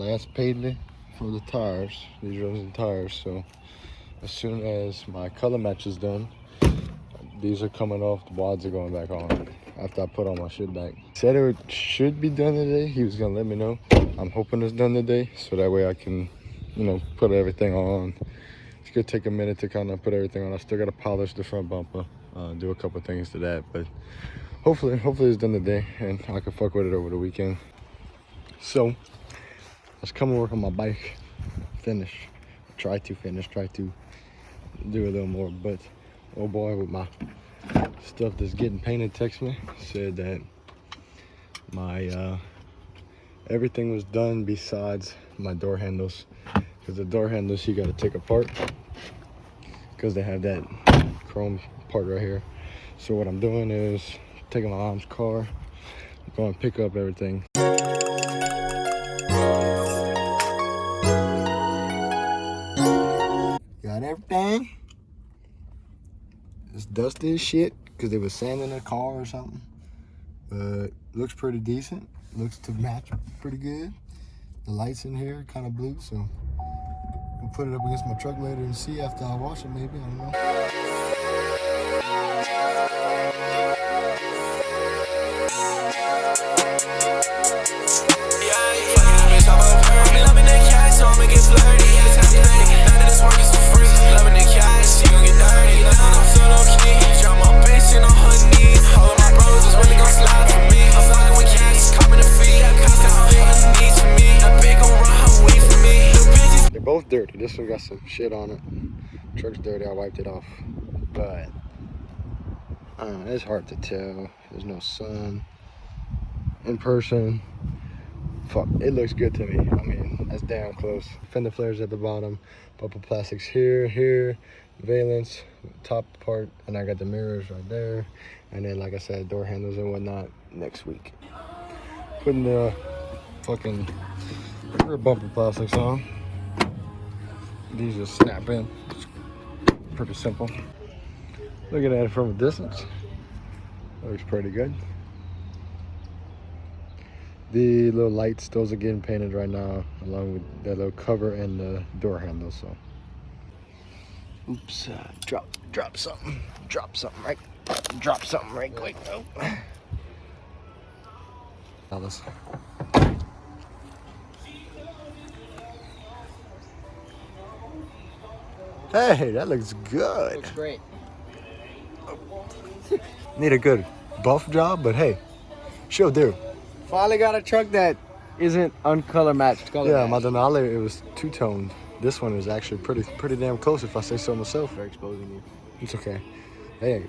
last payment for the tires. These rims and tires. So as soon as my color match is done, these are coming off. The wads are going back on after I put all my shit back. Said it should be done today. He was gonna let me know. I'm hoping it's done today, so that way I can, you know, put everything on. It's gonna take a minute to kind of put everything on. I still gotta polish the front bumper, do a couple things to that, but hopefully it's done today and I can fuck with it over the weekend. So let's come and work on my bike. Try to do a little more, but oh boy, with my stuff that's getting painted, text me, said that my everything was done besides my door handles, because the door handles you got to take apart because they have that chrome part right here. So what I'm doing is taking my mom's car, going to pick up everything. Got everything. It's dusty as shit because they was sanding the car or something. But looks pretty decent. Looks to match pretty good. The lights in here kind of blue, so we'll put it up against my truck later and see after I wash it maybe. I don't know. They're both dirty. This one got some shit on it. Truck's dirty, I wiped it off. But I don't know, it's hard to tell. There's no sun. In person, fuck, it looks good to me. I mean, that's damn close. Fender flares at the bottom, bumper plastics here, valence, top part, and I got the mirrors right there. And then, like I said, door handles and whatnot next week. Putting the fucking rear bumper plastics on. These just snap in. It's pretty simple. Looking at it from a distance, looks pretty good. The little lights, those are getting painted right now, along with that little cover and the door handle. So, oops, drop something right quick. Oh. Alice. Hey, that looks good. Looks great. Need a good buff job, but hey, she'll do. Finally got a truck that isn't uncolor matched. Yeah, my Denali, it was two-toned. This one is actually pretty damn close, if I say so myself. For exposing you. It's okay. Hey,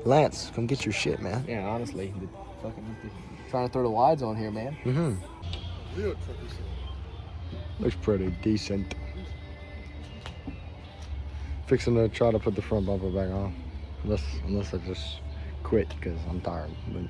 Lance, come get your shit, man. Yeah, honestly, trying to throw the wides on here, man. Mm-hmm. Looks pretty decent. Fixing to try to put the front bumper back on, unless I just quit because I'm tired. But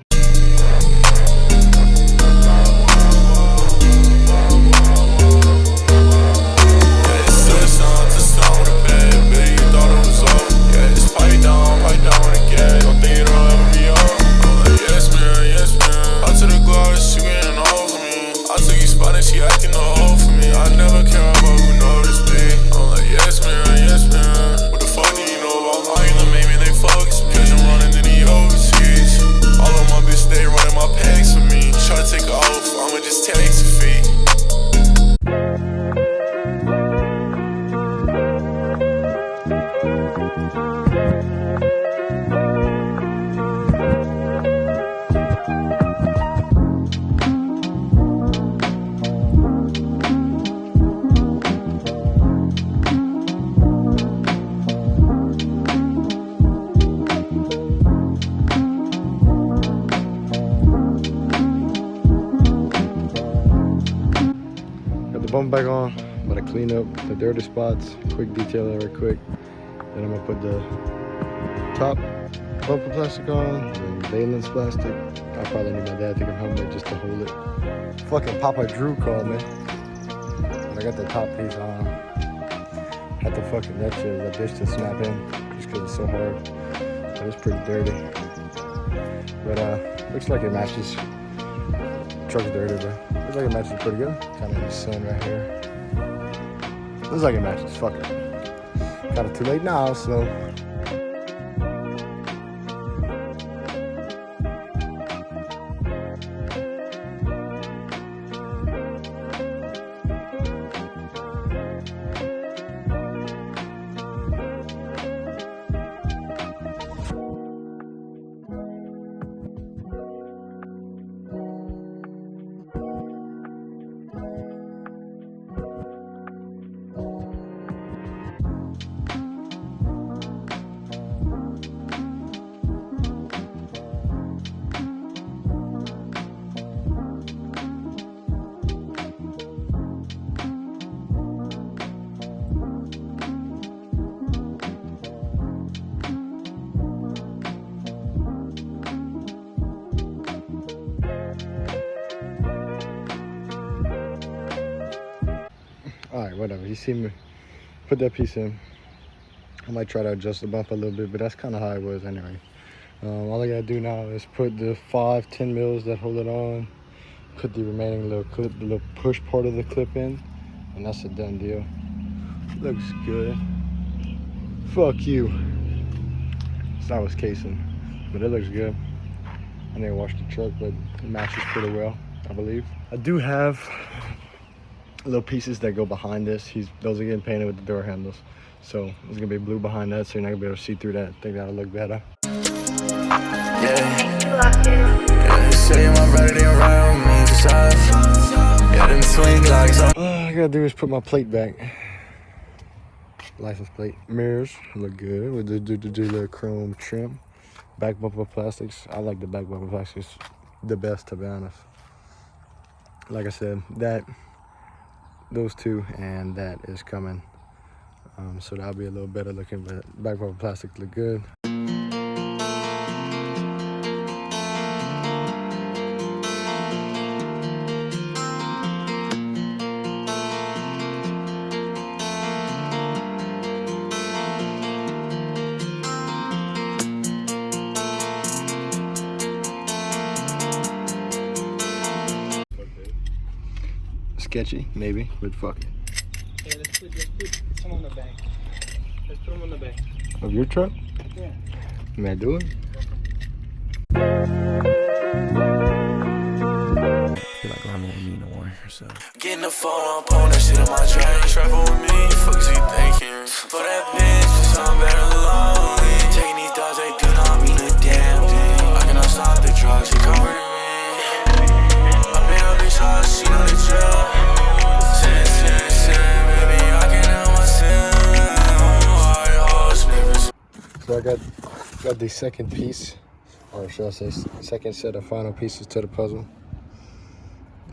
bump back on, but I clean up the dirty spots, quick detailing real quick. Then I'm gonna put the top bumper plastic on, and valence plastic. I probably need my dad to come home with just to hold it. Fucking Papa Drew called me. But I got the top piece on. Had to fucking that bitch to snap in just because it's so hard. But it's pretty dirty. But looks like it matches. truck's dirty, but looks like it matches pretty good. Kind of in the sun right here. Looks like it matches. Fuck it. Got it too late now, so. Alright, whatever. You see me put that piece in. I might try to adjust the bump a little bit, but that's kind of how it was anyway. All I gotta do now is put the 5-10 mils that hold it on, put the remaining little clip, the little push part of the clip in, and that's a done deal. Looks good. Fuck you. It's not what's casing, but it looks good. I need to wash the truck, but it matches pretty well, I believe. I do have little pieces that go behind this. Those are getting painted with the door handles. So it's gonna be blue behind that, so you're not gonna be able to see through that. I think that'll look better. All I gotta do is put my plate back. License plate. Mirrors look good with the little chrome trim. Back bumper plastics. I like the back bumper plastics the best, to be honest. Like I said, those two and that is coming. So that'll be a little better looking, but back bumper plastic look good. Sketchy, maybe, but fuck it. Yeah, let's put some on the back. Let's put them on the back. Of your truck? Yeah. May I do it? I feel like I'm gonna mean no more, so. Getting the phone up on that shit in my train. Travel with me, fuck is you thinking? For that bitch, it's I'm better lonely. Taking these dogs, they do not mean a damn thing. I cannot stop the drugs, they coming to me. I've been a bitch, all she know the drill. So I got the second piece, or should I say second set of final pieces to the puzzle.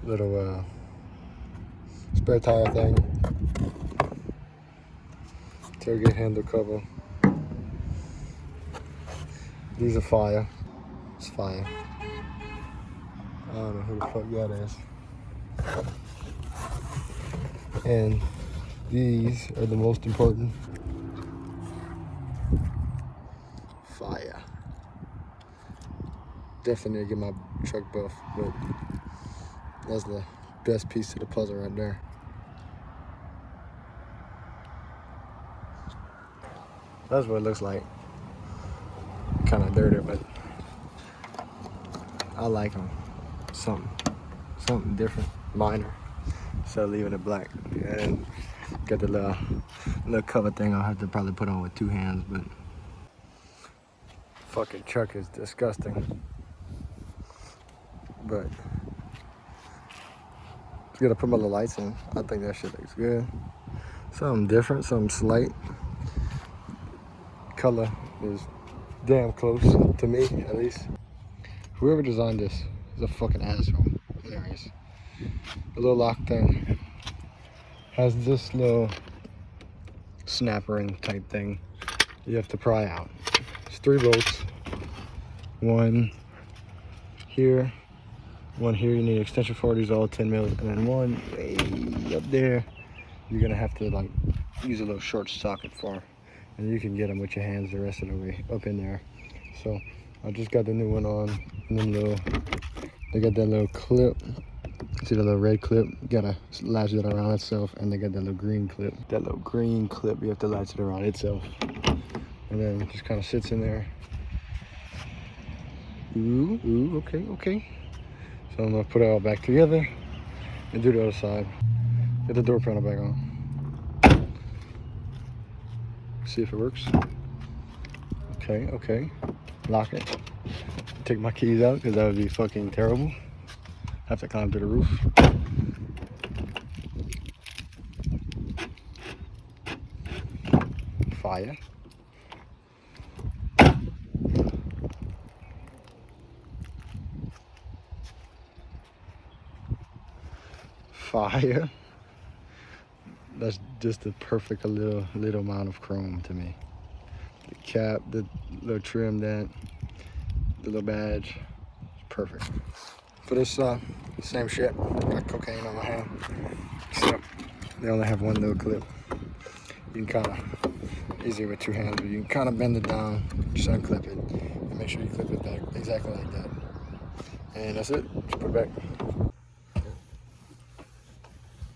Little spare tire thing, tailgate handle cover. These are fire. It's fire. I don't know who the fuck that is. And these are the most important. Fire. Definitely get my truck buff, but that's the best piece to the puzzle right there. That's what it looks like. Kind of dirty, but I like them. Something different, minor. So leaving it black. And got the little cover thing I'll have to probably put on with 2 hands, but fucking truck is disgusting. But just gotta put my little lights in. I think that shit looks good. Something different, something slight. Color is damn close to me, at least. Whoever designed this is a fucking asshole. Anyways, the little lock thing has this little snap ring type thing you have to pry out. It's 3 bolts. One here, one here. You need extension for these, all 10 mils, and then one way up there you're gonna have to like use a little short socket for, and you can get them with your hands the rest of the way up in there. So I just got the new one on, and then little They got that little clip. See the little red clip? You gotta latch it around itself, and they got that little green clip. That little green clip, you have to latch it around itself. And then it just kind of sits in there. Ooh, okay. So I'm gonna put it all back together and do the other side. Get the door panel back on. See if it works. Okay. Lock it. Take my keys out because that would be fucking terrible. Have to climb to the roof. Fire. Fire. That's just the perfect little amount of chrome to me. The cap, the little trim, that the little badge, perfect. For this same shit, got cocaine on my hand. Except they only have one little clip. You can kind of easier with two hands, but you can kind of bend it down, just unclip it, and make sure you clip it back exactly like that. And that's it. Just put it back.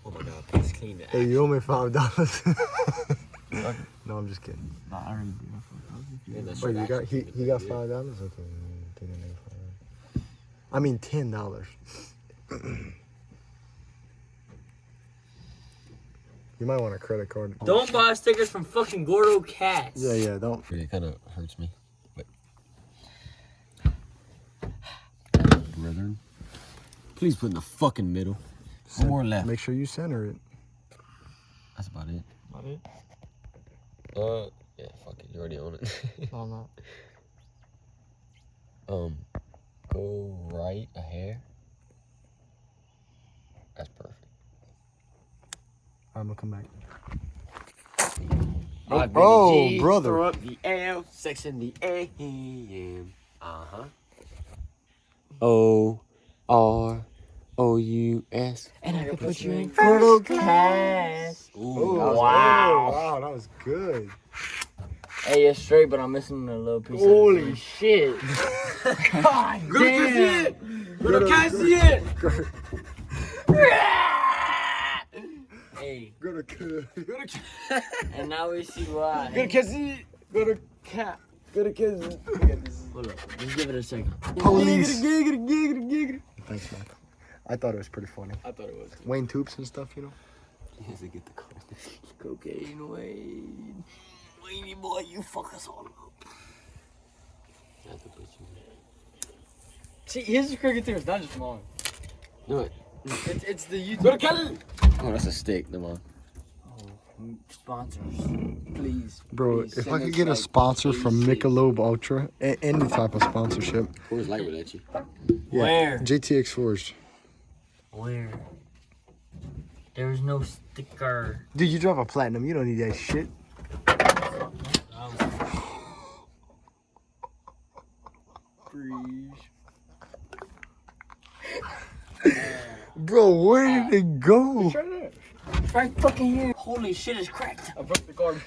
Oh my god, please clean it. Hey, you owe me $5. No, I'm just kidding. Nah, I already did. Wait, you got he got $5? Okay, take a nigga $5. I mean $10. You might want a credit card. Don't buy stickers from fucking Gordo Cats. Yeah, don't. It kind of hurts me. But brethren, please put in the fucking middle. More left. Make sure you center it. That's about it. Yeah, fuck it. You already own it. No, I'm not. Go right a hair. That's perfect. I'm gonna come back. Oh, brother. Throw up the L, sex in the AM. O-R-O-U-S. And I can put you in Gordo Cats. Ooh, Wow, that was good. Hey, it's straight, but I'm missing a little piece. Holy shit. God damn. Gordo Cats it. Hey. Go to cat. And now we see why. Go to cat. Go to cat. Go to cat. Hold up. Just give it a second. Police. Thanks, man. I thought it was pretty funny. I thought it was. Wayne Toops and stuff, you know. He has to get the cocaine, Wayne. Wayne, boy, you fuck us all up. I have to put you in. See, his cricket team is not just mine. Do it. It's the YouTube. Oh, that's a stick, come on. Sponsors, please. Bro, please if send I could us, get a like, sponsor from basic- Michelob Ultra, any type of sponsorship. Where's light with at you? Yeah, Where? JTX Forged. Where? There's no sticker. Dude, you drive a Platinum. You don't need that shit. Bro, where did it go? It's right fucking here. Holy shit, it's cracked. I broke the card.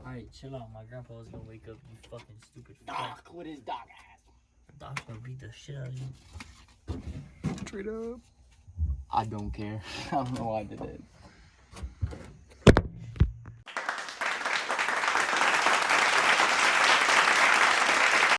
Alright, chill out. My grandpa's gonna wake up, you fucking stupid fuck. Doc with his dog ass. Doc's gonna beat the shit out of you. Straight up. I don't care. I don't know why I did that.